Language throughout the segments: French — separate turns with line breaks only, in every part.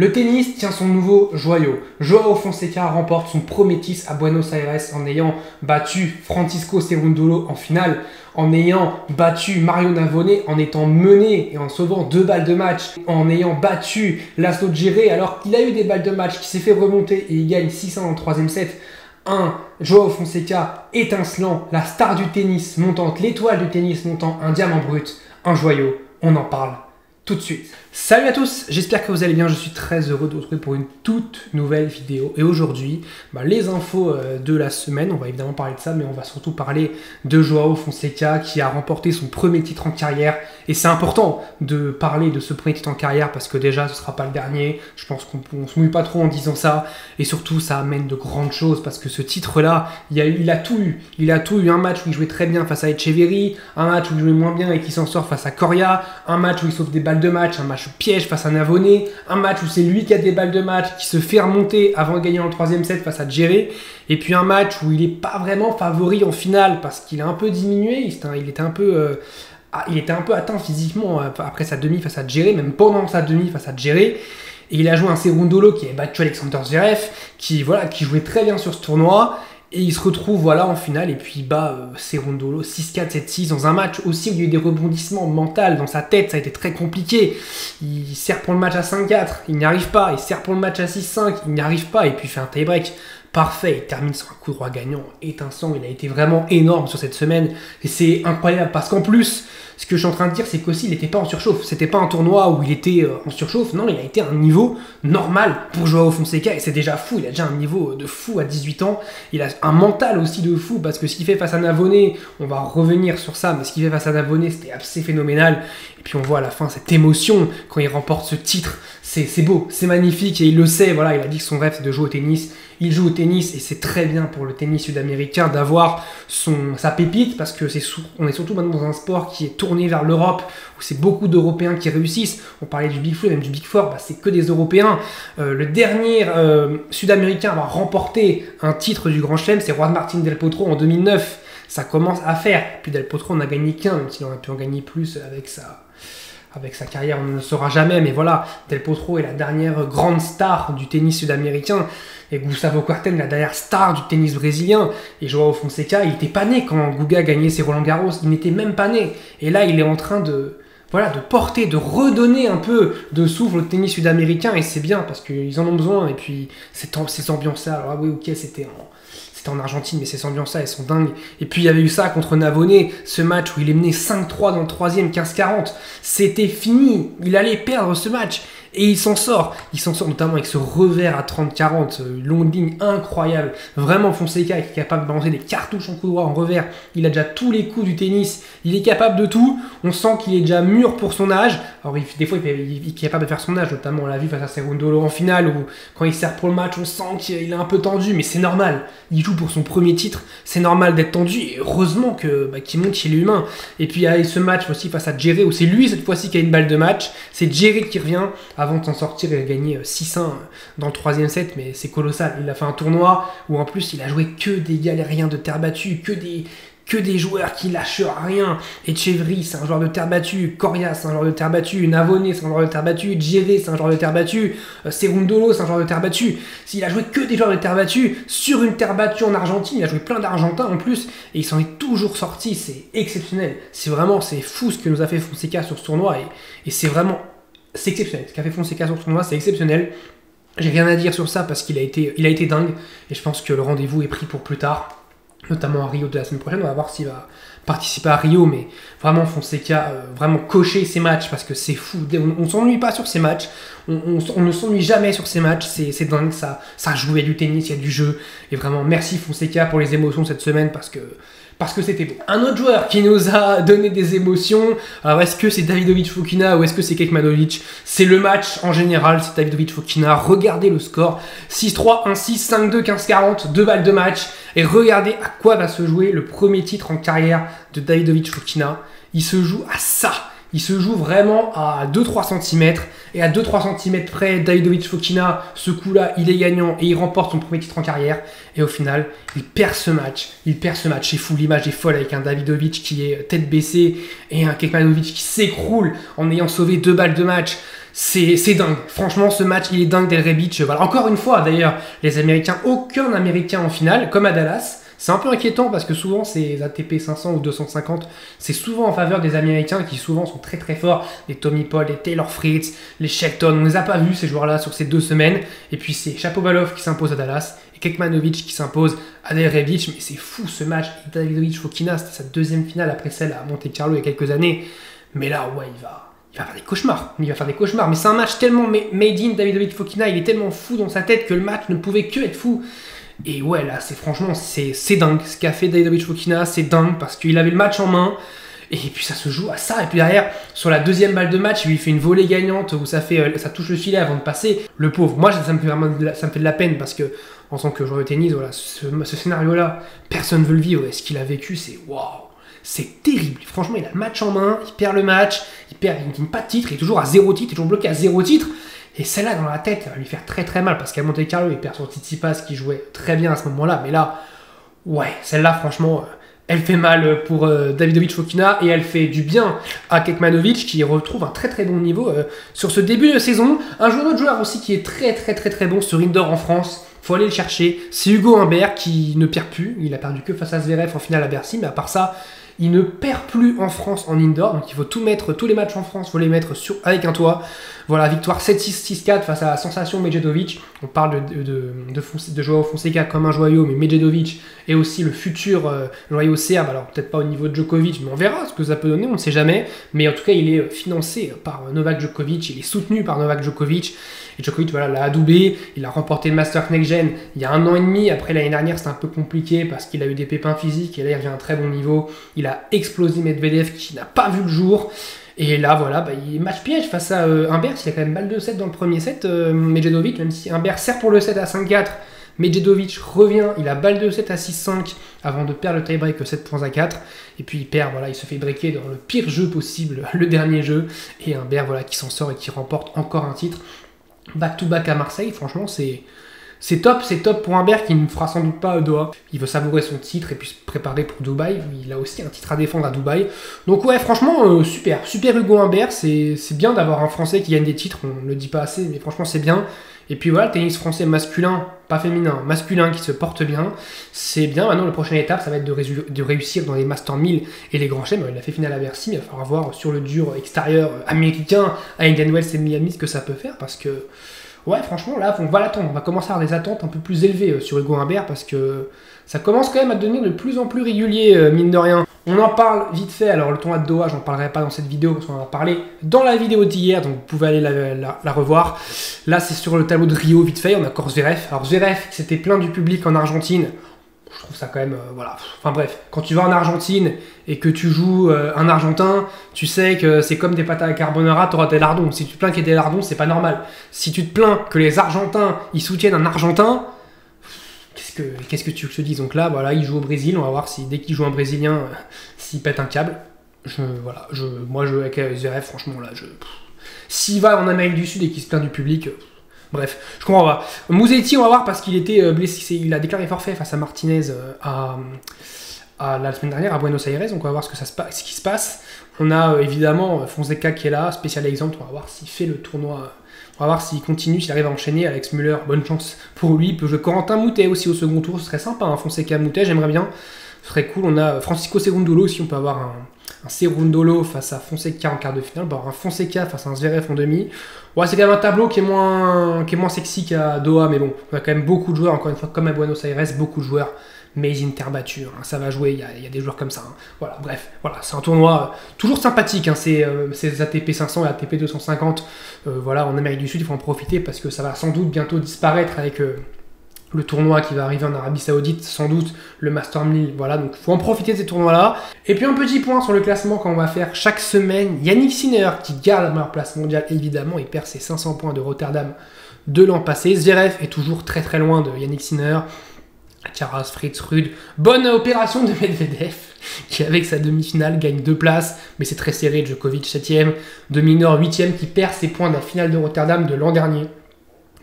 Le tennis tient son nouveau joyau. Joao Fonseca remporte son premier titre à Buenos Aires en ayant battu Francisco Cerundolo en finale, en ayant battu Mario Navone, en étant mené et en sauvant 2 balles de match, en ayant battu Laslo Djere alors qu'il a eu des balles de match, qui s'est fait remonter et il gagne 600 dans le 3e set. Joao Fonseca étincelant, la star du tennis montante, l'étoile du tennis montant, un diamant brut, un joyau. On en parle tout de suite. Salut à tous, j'espère que vous allez bien, je suis très heureux de vous retrouver pour une toute nouvelle vidéo. Et aujourd'hui, les infos de la semaine, on va évidemment parler de ça, mais on va surtout parler de Joao Fonseca qui a remporté son premier titre en carrière. Et c'est important de parler de ce premier titre en carrière parce que déjà, ce ne sera pas le dernier. Je pense qu'on ne se mouille pas trop en disant ça. Et surtout, ça amène de grandes choses parce que ce titre-là, il a tout eu. Il a tout eu. Un match où il jouait très bien face à Etcheverry, un match où il jouait moins bien et qui s'en sort face à Coria, un match où il sauve des balles de match, un match piège face à Navone, un match où c'est lui qui a des balles de match, qui se fait remonter avant de gagner dans le 3e set face à Djere, et puis un match où il n'est pas vraiment favori en finale parce qu'il a un peu diminué, il était un peu atteint physiquement après sa demi face à Djere, même pendant sa demi face à Djere. Et il a joué un Cerundolo qui a battu Alexander Zverev, qui jouait très bien sur ce tournoi. Et il se retrouve en finale et puis il bat Cerundolo 6-4, 7-6 dans un match aussi où il y a eu des rebondissements mentaux dans sa tête, ça a été très compliqué. Il sert pour le match à 5-4, il n'y arrive pas. Il sert pour le match à 6-5, il n'y arrive pas. Et puis il fait un tie-break parfait, il termine sur un coup droit gagnant étincelant. Il a été vraiment énorme sur cette semaine et c'est incroyable parce qu'en plus, ce que je suis en train de dire, c'est qu'aussi il n'était pas en surchauffe. C'était pas un tournoi où il était en surchauffe. Non, il a été à un niveau normal pour Joao Fonseca et c'est déjà fou. Il a déjà un niveau de fou à 18 ans. Il a un mental aussi de fou parce que ce qu'il fait face à Navone, on va revenir sur ça, mais ce qu'il fait face à Navone, c'était assez phénoménal. Et puis on voit à la fin cette émotion quand il remporte ce titre. C'est beau, c'est magnifique et il le sait. Voilà, il a dit que son rêve c'est de jouer au tennis. Il joue au tennis et c'est très bien pour le tennis sud-américain d'avoir sa pépite parce que on est surtout maintenant dans un sport qui est tourné vers l'Europe où c'est beaucoup d'Européens qui réussissent. On parlait du Big Four, même du Big Four, c'est que des Européens. Le dernier sud-américain à avoir remporté un titre du Grand Chelem, c'est Juan Martín del Potro en 2009. Ça commence à faire. Puis Del Potro n'a gagné qu'un, même s'il aurait pu en gagner plus avec sa carrière, on ne le saura jamais, mais voilà, Del Potro est la dernière grande star du tennis sud-américain, et Gustavo Kuerten, la dernière star du tennis brésilien, et Joao Fonseca, il n'était pas né quand Guga gagnait ses Roland Garros, il n'était même pas né, et là il est en train de porter, de redonner un peu de souffle au tennis sud-américain, et c'est bien, parce qu'ils en ont besoin, et puis ces ambiances-là, alors oui, ok, c'était en Argentine, mais ces ambiances-là, elles sont dingues. Et puis, il y avait eu ça contre Navone, ce match où il est mené 5-3 dans le 3e, 15-40. C'était fini. Il allait perdre ce match. Et il s'en sort. Il s'en sort notamment avec ce revers à 30-40, longue ligne incroyable. Vraiment, Fonseca est capable de balancer des cartouches en coup droit, en revers. Il a déjà tous les coups du tennis. Il est capable de tout. On sent qu'il est déjà mûr pour son âge. Alors, des fois, il est capable de faire son âge. Notamment, on l'a vu face à Cerundolo en finale, où quand il sert pour le match, on sent qu'il est un peu tendu. Mais c'est normal. Il joue pour son premier titre. C'est normal d'être tendu. Et heureusement qu'il monte chez l'humain. Et puis, il y a ce match aussi face à Djere, où c'est lui, cette fois-ci, qui a une balle de match. C'est Djere qui revient. Avant de s'en sortir, il a gagné 6-1 dans le 3e set, mais c'est colossal. Il a fait un tournoi où en plus il a joué que des galériens de terre battue, que des joueurs qui lâchent rien. Etcheverry, c'est un joueur de terre battue. Coria, c'est un joueur de terre battue. Navone, c'est un joueur de terre battue. Djere, c'est un joueur de terre battue. Cerundolo, c'est un joueur de terre battue. Il a joué que des joueurs de terre battue sur une terre battue en Argentine. Il a joué plein d'Argentins en plus et il s'en est toujours sorti. C'est exceptionnel. C'est fou ce que nous a fait Fonseca sur ce tournoi et c'est exceptionnel. Ce qu'a fait Fonseca sur ce tournoi, c'est exceptionnel. J'ai rien à dire sur ça parce qu'il a été dingue. Et je pense que le rendez-vous est pris pour plus tard. Notamment à Rio de la semaine prochaine. On va voir s'il va participer à Rio. Mais vraiment, Fonseca, vraiment cocher ses matchs parce que c'est fou. On ne s'ennuie pas sur ces matchs. On ne s'ennuie jamais sur ces matchs. C'est dingue. Ça joue, il y a du tennis, il y a du jeu. Et vraiment, merci Fonseca pour les émotions cette semaine parce que c'était beau. Un autre joueur qui nous a donné des émotions, alors est-ce que c'est Davidovich Fokina ou est-ce que c'est Kekmanovic? C'est le match en général, c'est Davidovich Fokina. Regardez le score, 6-3, 1-6, 5-2, 15-40, 2 balles de match. Et regardez à quoi va se jouer le premier titre en carrière de Davidovich Fokina. Il se joue à ça. Il se joue vraiment à 2-3 cm. Et à 2-3 cm près, Davidovich Fokina, ce coup-là, il est gagnant et il remporte son premier titre en carrière. Et au final, il perd ce match. C'est fou, l'image est folle avec un Davidovich qui est tête baissée et un Kekmanovic qui s'écroule en ayant sauvé 2 balles de match. C'est dingue. Franchement, ce match, il est dingue, Del Rebic. Voilà. Encore une fois, d'ailleurs, les Américains, aucun Américain en finale, comme à Dallas. C'est un peu inquiétant parce que souvent, ces ATP 500 ou 250, c'est souvent en faveur des Américains qui souvent sont très très forts. Les Tommy Paul, les Taylor Fritz, les Shelton. On ne les a pas vus, ces joueurs-là, sur ces 2 semaines. Et puis, c'est Shapovalov qui s'impose à Dallas et Kekmanovic qui s'impose à Del Rebic. Mais c'est fou ce match. Davidovich-Fokina, c'était sa 2e finale après celle à Monte-Carlo il y a quelques années. Mais là, ouais, il va faire des cauchemars. Il va faire des cauchemars. Mais c'est un match tellement made in Davidovich-Fokina. Il est tellement fou dans sa tête que le match ne pouvait que être fou. Et ouais, là, c'est dingue. Ce qu'a fait Davidovich-Fokina, c'est dingue parce qu'il avait le match en main. Et puis ça se joue à ça. Et puis derrière, sur la 2e balle de match, il fait une volée gagnante où ça touche le filet avant de passer. Le pauvre. Moi, ça me fait de la peine parce que, en tant que joueur de tennis, voilà, ce scénario-là, personne ne veut le vivre. Et ce qu'il a vécu, c'est waouh. C'est terrible. Franchement, il a le match en main, il perd le match, il ne gagne pas de titre, il est toujours à 0 titre, il est toujours bloqué à 0 titre. Et celle-là, dans la tête, ça va lui faire très très mal parce qu'à Monte Carlo, il perd sur Tsitsipas qui jouait très bien à ce moment-là. Mais là, ouais, celle-là, franchement, elle fait mal pour Davidovich-Fokina et elle fait du bien à Kekmanovic qui retrouve un très très bon niveau sur ce début de saison. Un autre joueur aussi qui est très très très très bon sur indoor en France. Faut aller le chercher. C'est Hugo Humbert qui ne perd plus. Il a perdu que face à Zverev en finale à Bercy, mais à part ça, il ne perd plus en France en indoor, donc il faut tout mettre, tous les matchs en France, il faut les mettre avec un toit. Voilà, victoire 7-6, 6-4 face à la sensation Medjedovic. On parle de Joao Fonseca comme un joyau, mais Medjedovic est aussi le futur joyau serbe. Alors peut-être pas au niveau de Djokovic, mais on verra ce que ça peut donner, on ne sait jamais. Mais en tout cas, il est financé par Novak Djokovic, il est soutenu par Novak Djokovic. Et Djokovic, voilà, l'a adoubé, il a remporté le Masters Next Gen il y a 1 an et demi. Après, l'année dernière, c'était un peu compliqué parce qu'il a eu des pépins physiques et là, il revient à un très bon niveau. Il a explosé Medvedev qui n'a pas vu le jour. Et là, voilà, il est match piège face à Humbert. Il a quand même balle de 7 dans le premier set, Medjedovic, même si Humbert sert pour le 7 à 5-4. Medjedovic revient, il a balle de 7 à 6-5 avant de perdre le tie-break 7 points à 4. Et puis il perd, voilà, il se fait breaker dans le pire jeu possible, le dernier jeu. Et Humbert, voilà, qui s'en sort et qui remporte encore un titre. Back-to-back à Marseille, franchement, c'est top pour Humbert qui ne fera sans doute pas Doha. Il veut savourer son titre et puis se préparer pour Dubaï. Il a aussi un titre à défendre à Dubaï. Donc ouais, franchement, super Hugo Humbert. C'est bien d'avoir un Français qui gagne des titres. On ne le dit pas assez, mais franchement, c'est bien. Et puis voilà, le tennis français masculin, pas féminin, masculin qui se porte bien. C'est bien. Maintenant, la prochaine étape, ça va être de réussir dans les Masters 1000 et les grands chelems. Il a fait finale à Bercy, mais il va falloir voir sur le dur extérieur américain à Indian Wells et Miami ce que ça peut faire parce que ouais, franchement, là, on va l'attendre. On va commencer à avoir des attentes un peu plus élevées sur Hugo Humbert parce que ça commence quand même à devenir de plus en plus régulier, mine de rien. On en parle vite fait. Alors, le tournoi de Doha, j'en parlerai pas dans cette vidéo parce qu'on en a parlé dans la vidéo d'hier, donc vous pouvez aller la revoir. Là, c'est sur le tableau de Rio, vite fait. On a encore Zverev. Alors, Zverev, c'était plein du public en Argentine. Je trouve ça quand même, voilà. Enfin bref, quand tu vas en Argentine et que tu joues un Argentin, tu sais que c'est comme des pâtes à la carbonara, tu auras des lardons. Si tu te plains qu'il y ait des lardons, c'est pas normal. Si tu te plains que les Argentins, ils soutiennent un Argentin, qu'est-ce que tu veux que je te dise? Donc là, voilà, il joue au Brésil, on va voir si dès qu'il joue un Brésilien, s'il pète un câble. Moi, avec Zverev, franchement, là, s'il va en Amérique du Sud et qu'il se plaint du public... Bref, je comprends pas. Musetti, on va voir parce qu'il était blessé. Il a déclaré forfait face à Martinez à la semaine dernière à Buenos Aires. Donc on va voir ce qui se passe. On a évidemment Fonseca qui est là, spécial exemple. On va voir s'il fait le tournoi. On va voir s'il continue, s'il arrive à enchaîner. Alex Müller, bonne chance pour lui. Il peut jouer Corentin Moutet aussi au second tour. Ce serait sympa, hein, Fonseca Moutet, j'aimerais bien. Ce serait cool. On a Francisco Cerundolo aussi. On peut avoir un Cerundolo face à Fonseca en quart de finale. On peut avoir un Fonseca face à un Zverev en demi. Ouais, c'est quand même un tableau qui est moins sexy qu'à Doha, mais bon, on a quand même beaucoup de joueurs, encore une fois, comme à Buenos Aires, beaucoup de joueurs, mais in terre battue, hein, ça va jouer, il y a des joueurs comme ça. Hein. Voilà, bref, voilà, c'est un tournoi toujours sympathique, hein, ces ATP 500 et ATP 250, voilà, en Amérique du Sud, il faut en profiter parce que ça va sans doute bientôt disparaître avec le tournoi qui va arriver en Arabie Saoudite, sans doute le Master 1000, voilà, donc il faut en profiter de ces tournois-là. Et puis un petit point sur le classement qu'on va faire chaque semaine, Yannick Sinner qui garde la meilleure place mondiale, évidemment, il perd ses 500 points de Rotterdam de l'an passé. Zverev est toujours très très loin de Yannick Sinner. Alcaraz, Fritz, Ruud, bonne opération de Medvedev, qui avec sa demi-finale gagne 2 places, mais c'est très serré, Djokovic 7ème, de Minor 8ème qui perd ses points de la finale de Rotterdam de l'an dernier.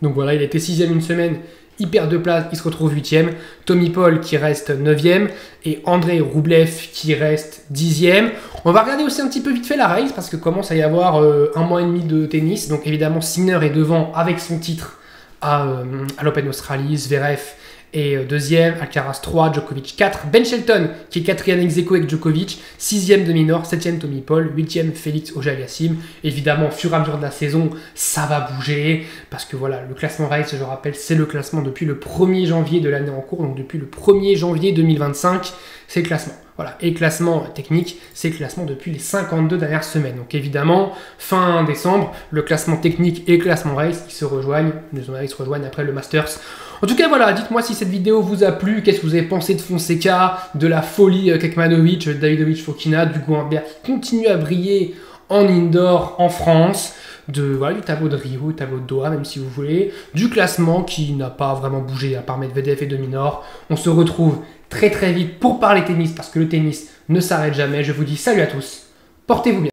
Donc voilà, il était 6ème une semaine, il perd 2 places, il se retrouve 8ème. Tommy Paul qui reste 9ème et Andrei Roublev qui reste 10ème. On va regarder aussi un petit peu vite fait la race parce que commence à y avoir un mois et demi de tennis. Donc évidemment, Sinner est devant avec son titre à l'Open Australie, Zverev et deuxième, Alcaraz 3, Djokovic 4, Ben Shelton qui est quatrième ex aequo avec Djokovic, 6ème de Minor, 7ème Tommy Paul, 8ème Félix Auger-Aliassime. Évidemment, au fur et à mesure de la saison, ça va bouger parce que voilà, le classement race, je rappelle, c'est le classement depuis le 1er janvier de l'année en cours, donc depuis le 1er janvier 2025, c'est le classement. Voilà. Et classement technique, c'est le classement depuis les 52 dernières semaines. Donc évidemment, fin décembre, le classement technique et le classement race, ils se rejoignent après le Masters. En tout cas, voilà, dites-moi si cette vidéo vous a plu, qu'est-ce que vous avez pensé de Fonseca, de la folie Kekmanovic, Davidovich Fokina, du Humbert qui continue à briller en indoor en France, du tableau de Rio, du tableau de Doha, même si vous voulez, du classement qui n'a pas vraiment bougé à part Medvedev et de Minor. On se retrouve très très vite pour parler tennis parce que le tennis ne s'arrête jamais. Je vous dis salut à tous, portez-vous bien.